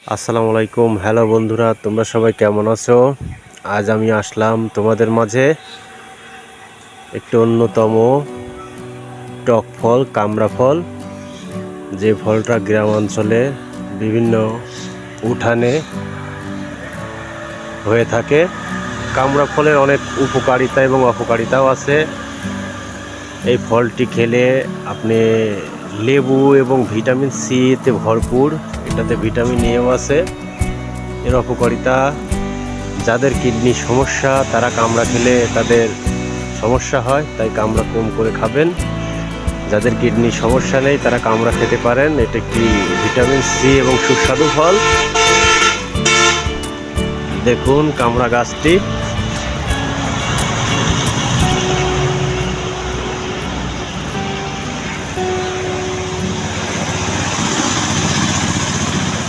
আসসালামু আলাইকুম। হ্যালো বন্ধুরা, তোমরা সবাই কেমন আছো? আজ আমি আসলাম তোমাদের মাঝে একটি অন্যতম টক ফল কামড়া ফল, যে ফলটা গ্রাম অঞ্চলে বিভিন্ন উঠানে হয়ে থাকে। কামড়া ফলের অনেক উপকারিতা এবং অপকারিতাও আছে। এই ফলটি খেলে আপনি লেবু এবং ভিটামিন সিতে ভরপুর, এটাতে ভিটামিন এও আছে। এর অপকারিতা, যাদের কিডনির সমস্যা তারা কামড়া খেলে তাদের সমস্যা হয়, তাই কামড়া কম করে খাবেন। যাদের কিডনির সমস্যা নেই তারা কামড়া খেতে পারেন। এটা একটি ভিটামিন সি এবং সুস্বাদু ফল। দেখুন কামড়া গাছটি।